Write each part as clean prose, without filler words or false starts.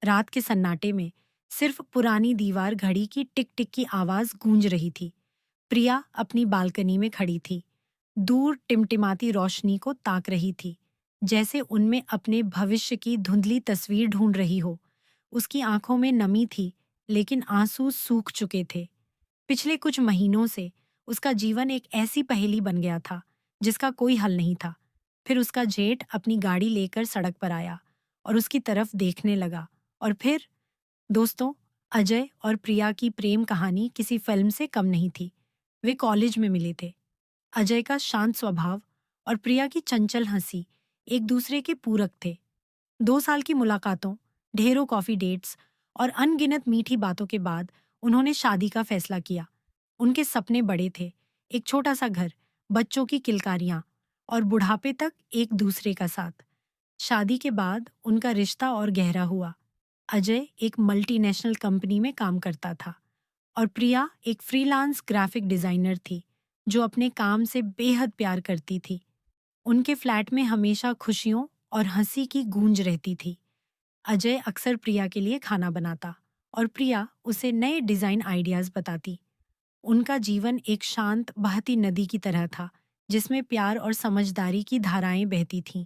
रात के सन्नाटे में सिर्फ पुरानी दीवार घड़ी की टिक टिक की आवाज गूंज रही थी। प्रिया अपनी बालकनी में खड़ी थी, दूर टिमटिमाती रोशनी को ताक रही थी, जैसे उनमें अपने भविष्य की धुंधली तस्वीर ढूंढ रही हो। उसकी आंखों में नमी थी, लेकिन आंसू सूख चुके थे। पिछले कुछ महीनों से उसका जीवन एक ऐसी पहेली बन गया था जिसका कोई हल नहीं था। फिर उसका जेठ अपनी गाड़ी लेकर सड़क पर आया और उसकी तरफ देखने लगा। और फिर दोस्तों, अजय और प्रिया की प्रेम कहानी किसी फिल्म से कम नहीं थी। वे कॉलेज में मिले थे। अजय का शांत स्वभाव और प्रिया की चंचल हंसी एक दूसरे के पूरक थे। 2 साल की मुलाकातों, ढेरों कॉफी डेट्स और अनगिनत मीठी बातों के बाद उन्होंने शादी का फैसला किया। उनके सपने बड़े थे, एक छोटा सा घर, बच्चों की किलकारियां और बुढ़ापे तक एक दूसरे का साथ। शादी के बाद उनका रिश्ता और गहरा हुआ। अजय एक मल्टीनेशनल कंपनी में काम करता था और प्रिया एक फ्रीलांस ग्राफिक डिजाइनर थी जो अपने काम से बेहद प्यार करती थी। उनके फ्लैट में हमेशा खुशियों और हंसी की गूंज रहती थी। अजय अक्सर प्रिया के लिए खाना बनाता और प्रिया उसे नए डिजाइन आइडियाज बताती। उनका जीवन एक शांत बहती नदी की तरह था, जिसमें प्यार और समझदारी की धाराएं बहती थीं।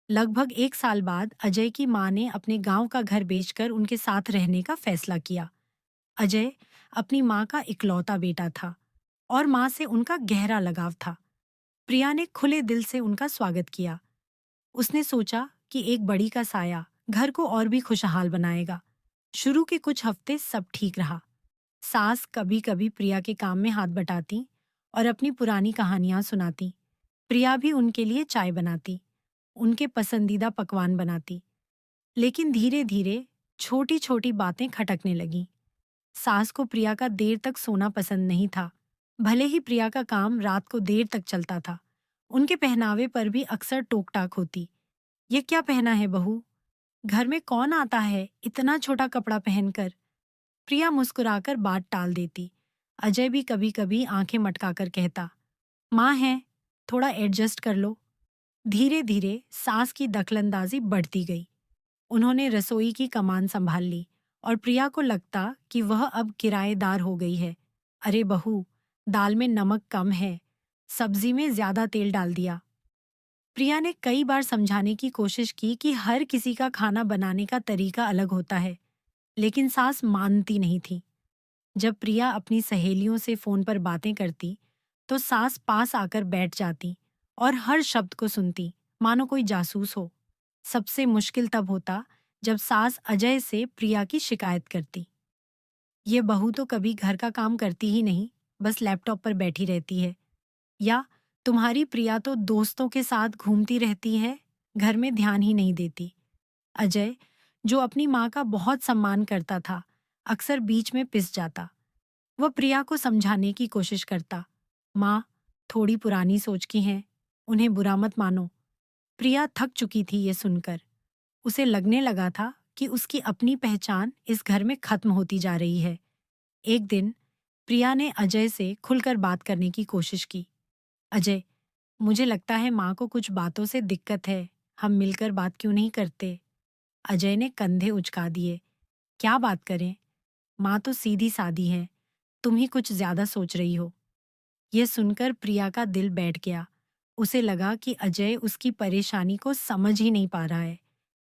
लगभग 1 साल बाद अजय की मां ने अपने गांव का घर बेचकर उनके साथ रहने का फैसला किया। अजय अपनी मां का इकलौता बेटा था और मां से उनका गहरा लगाव था। प्रिया ने खुले दिल से उनका स्वागत किया। उसने सोचा कि एक बड़ी का साया घर को और भी खुशहाल बनाएगा। शुरू के कुछ हफ्ते सब ठीक रहा। सास कभी कभी प्रिया के काम में हाथ बटाती और अपनी पुरानी कहानियां सुनाती। प्रिया भी उनके लिए चाय बनाती, उनके पसंदीदा पकवान बनाती। लेकिन धीरे धीरे छोटी छोटी बातें खटकने लगीं। सास को प्रिया का देर तक सोना पसंद नहीं था, भले ही प्रिया का काम रात को देर तक चलता था। उनके पहनावे पर भी अक्सर टोक टाक होती। ये क्या पहना है बहू? घर में कौन आता है इतना छोटा कपड़ा पहनकर? प्रिया मुस्कुराकर बात टाल देती। अजय भी कभी कभी आंखें मटकाकर कहता, माँ है, थोड़ा एडजस्ट कर लो। धीरे धीरे सास की दखलंदाजी बढ़ती गई। उन्होंने रसोई की कमान संभाल ली और प्रिया को लगता कि वह अब किराएदार हो गई है। अरे बहू, दाल में नमक कम है, सब्जी में ज्यादा तेल डाल दिया। प्रिया ने कई बार समझाने की कोशिश की कि हर किसी का खाना बनाने का तरीका अलग होता है, लेकिन सास मानती नहीं थी। जब प्रिया अपनी सहेलियों से फोन पर बातें करती, तो सास पास आकर बैठ जाती और हर शब्द को सुनती, मानो कोई जासूस हो। सबसे मुश्किल तब होता जब सास अजय से प्रिया की शिकायत करती। ये बहू तो कभी घर का काम करती ही नहीं, बस लैपटॉप पर बैठी रहती है। या तुम्हारी प्रिया तो दोस्तों के साथ घूमती रहती है, घर में ध्यान ही नहीं देती। अजय, जो अपनी माँ का बहुत सम्मान करता था, अक्सर बीच में पिस जाता। वह प्रिया को समझाने की कोशिश करता, माँ, थोड़ी पुरानी सोच की हैं, उन्हें बुरा मत मानो। प्रिया थक चुकी थी ये सुनकर। उसे लगने लगा था कि उसकी अपनी पहचान इस घर में खत्म होती जा रही है। एक दिन प्रिया ने अजय से खुलकर बात करने की कोशिश की। अजय, मुझे लगता है माँ को कुछ बातों से दिक्कत है, हम मिलकर बात क्यों नहीं करते? अजय ने कंधे उचका दिए। क्या बात करें? माँ तो सीधी सादी है, तुम ही कुछ ज्यादा सोच रही हो। यह सुनकर प्रिया का दिल बैठ गया। उसे लगा कि अजय उसकी परेशानी को समझ ही नहीं पा रहा है।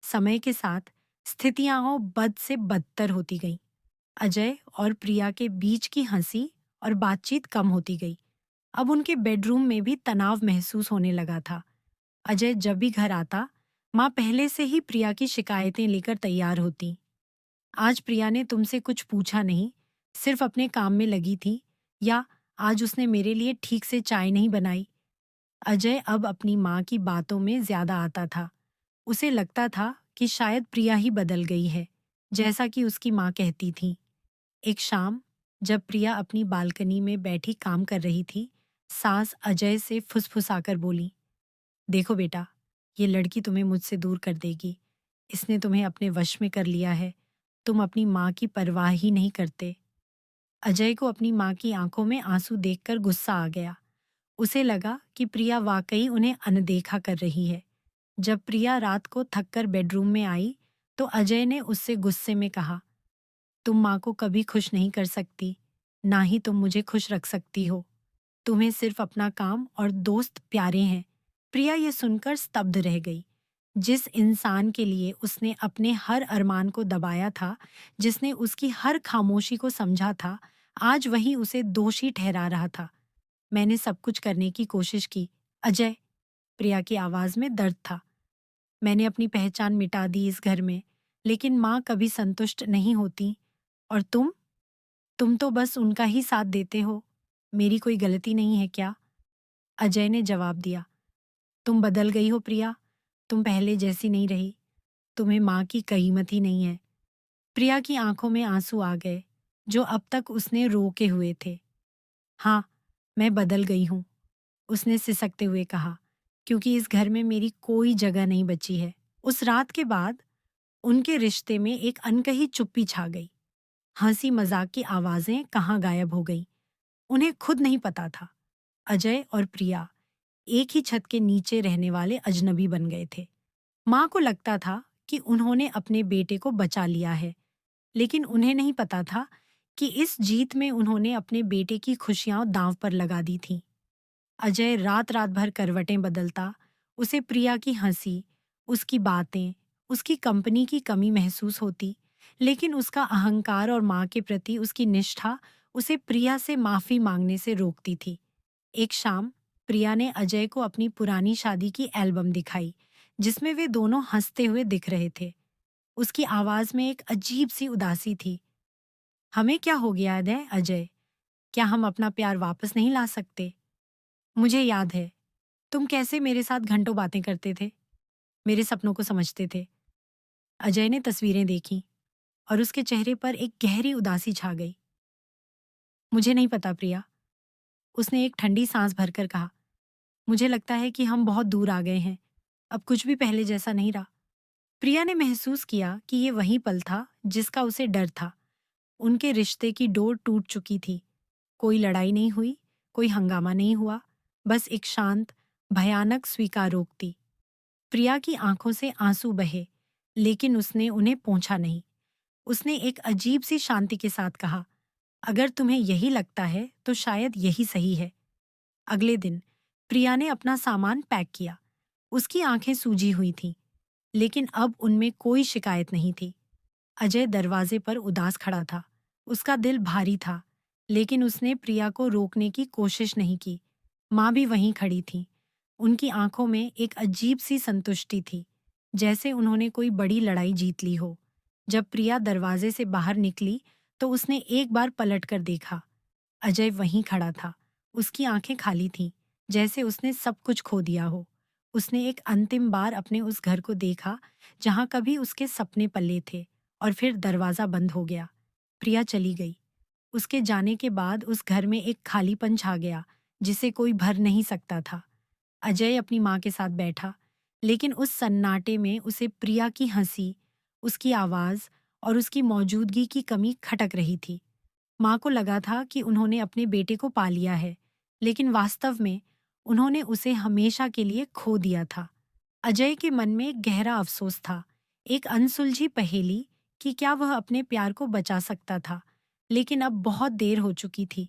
समय के साथ स्थितियां और बद से बदतर होती गईं। अजय और प्रिया के बीच की हंसी और बातचीत कम होती गई। अब उनके बेडरूम में भी तनाव महसूस होने लगा था। अजय जब भी घर आता, माँ पहले से ही प्रिया की शिकायतें लेकर तैयार होती। आज प्रिया ने तुमसे कुछ पूछा नहीं, सिर्फ अपने काम में लगी थी, या आज उसने मेरे लिए ठीक से चाय नहीं बनाई। अजय अब अपनी माँ की बातों में ज्यादा आता था। उसे लगता था कि शायद प्रिया ही बदल गई है, जैसा कि उसकी माँ कहती थी। एक शाम, जब प्रिया अपनी बालकनी में बैठी काम कर रही थी, सास अजय से फुसफुसाकर बोली, देखो बेटा, ये लड़की तुम्हें मुझसे दूर कर देगी। इसने तुम्हें अपने वश में कर लिया है। तुम अपनी माँ की परवाह ही नहीं करते। अजय को अपनी माँ की आंखों में आंसू देखकर गुस्सा आ गया। उसे लगा कि प्रिया वाकई उन्हें अनदेखा कर रही है। जब प्रिया रात को थककर बेडरूम में आई, तो अजय ने उससे गुस्से में कहा, तुम माँ को कभी खुश नहीं कर सकती, ना ही तुम मुझे खुश रख सकती हो। तुम्हें सिर्फ अपना काम और दोस्त प्यारे हैं। प्रिया ये सुनकर स्तब्ध रह गई। जिस इंसान के लिए उसने अपने हर अरमान को दबाया था, जिसने उसकी हर खामोशी को समझा था, आज वही उसे दोषी ठहरा रहा था। मैंने सब कुछ करने की कोशिश की, अजय। प्रिया की आवाज में दर्द था। मैंने अपनी पहचान मिटा दी इस घर में, लेकिन माँ कभी संतुष्ट नहीं होती। और तुम तो बस उनका ही साथ देते हो। मेरी कोई गलती नहीं है क्या? अजय ने जवाब दिया, तुम बदल गई हो प्रिया। तुम पहले जैसी नहीं रही। तुम्हें माँ की कीमत ही नहीं है। प्रिया की आंखों में आंसू आ गए, जो अब तक उसने रोके हुए थे। हाँ, मैं बदल गई हूँ, उसने सिसकते हुए कहा, क्योंकि इस घर में मेरी कोई जगह नहीं बची है। उस रात के बाद उनके रिश्ते में एक अनकही चुप्पी छा गई। हंसी मजाक की आवाजें कहाँ गायब हो गई, उन्हें खुद नहीं पता था। अजय और प्रिया एक ही छत के नीचे रहने वाले अजनबी बन गए थे। माँ को लगता था कि उन्होंने अपने बेटे को बचा लिया है, लेकिन उन्हें नहीं पता था कि इस जीत में उन्होंने अपने बेटे की खुशियां दांव पर लगा दी थीं। अजय रात रात भर करवटें बदलता, उसे प्रिया की हंसी, उसकी बातें, उसकी कंपनी की कमी महसूस होती, लेकिन उसका अहंकार और माँ के प्रति उसकी निष्ठा उसे प्रिया से माफी मांगने से रोकती थी। एक शाम प्रिया ने अजय को अपनी पुरानी शादी की एल्बम दिखाई, जिसमें वे दोनों हंसते हुए दिख रहे थे। उसकी आवाज में एक अजीब सी उदासी थी। हमें क्या हो गया है अजय? क्या हम अपना प्यार वापस नहीं ला सकते? मुझे याद है, तुम कैसे मेरे साथ घंटों बातें करते थे, मेरे सपनों को समझते थे। अजय ने तस्वीरें देखी और उसके चेहरे पर एक गहरी उदासी छा गई। मुझे नहीं पता प्रिया, उसने एक ठंडी सांस भरकर कहा। मुझे लगता है कि हम बहुत दूर आ गए हैं। अब कुछ भी पहले जैसा नहीं रहा। प्रिया ने महसूस किया कि ये वही पल था जिसका उसे डर था। उनके रिश्ते की डोर टूट चुकी थी। कोई लड़ाई नहीं हुई, कोई हंगामा नहीं हुआ, बस एक शांत, भयानक स्वीकारोक्ति। प्रिया की आंखों से आंसू बहे, लेकिन उसने उन्हें पोंछा नहीं। उसने एक अजीब सी शांति के साथ कहा, अगर तुम्हें यही लगता है तो शायद यही सही है। अगले दिन प्रिया ने अपना सामान पैक किया। उसकी आंखें सूजी हुई थीं, लेकिन अब उनमें कोई शिकायत नहीं थी। अजय दरवाजे पर उदास खड़ा था। उसका दिल भारी था, लेकिन उसने प्रिया को रोकने की कोशिश नहीं की। माँ भी वहीं खड़ी थी। उनकी आंखों में एक अजीब सी संतुष्टि थी, जैसे उन्होंने कोई बड़ी लड़ाई जीत ली हो। जब प्रिया दरवाजे से बाहर निकली, तो उसने एक बार पलट कर देखा। अजय वहीं खड़ा था। उसकी आंखें खाली थीं, जैसे उसने सब कुछ खो दिया हो। उसने एक अंतिम बार अपने उस घर को देखा, जहां कभी उसके सपने पले थे, और फिर दरवाजा बंद हो गया। प्रिया चली गई। उसके जाने के बाद उस घर में एक खालीपन छा गया, जिसे कोई भर नहीं सकता था। अजय अपनी माँ के साथ बैठा, लेकिन उस सन्नाटे में उसे प्रिया की हंसी, उसकी आवाज और उसकी मौजूदगी की कमी खटक रही थी। माँ को लगा था कि उन्होंने अपने बेटे को पा लिया है, लेकिन वास्तव में उन्होंने उसे हमेशा के लिए खो दिया था। अजय के मन में एक गहरा अफसोस था, एक अनसुलझी पहेली कि क्या वह अपने प्यार को बचा सकता था। लेकिन अब बहुत देर हो चुकी थी।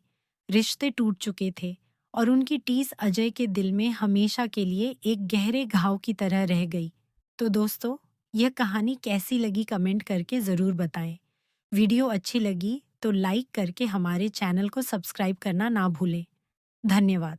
रिश्ते टूट चुके थे, और उनकी टीस अजय के दिल में हमेशा के लिए एक गहरे घाव की तरह रह गई। तो दोस्तों, यह कहानी कैसी लगी कमेंट करके ज़रूर बताएं। वीडियो अच्छी लगी तो लाइक करके हमारे चैनल को सब्सक्राइब करना ना भूलें। धन्यवाद।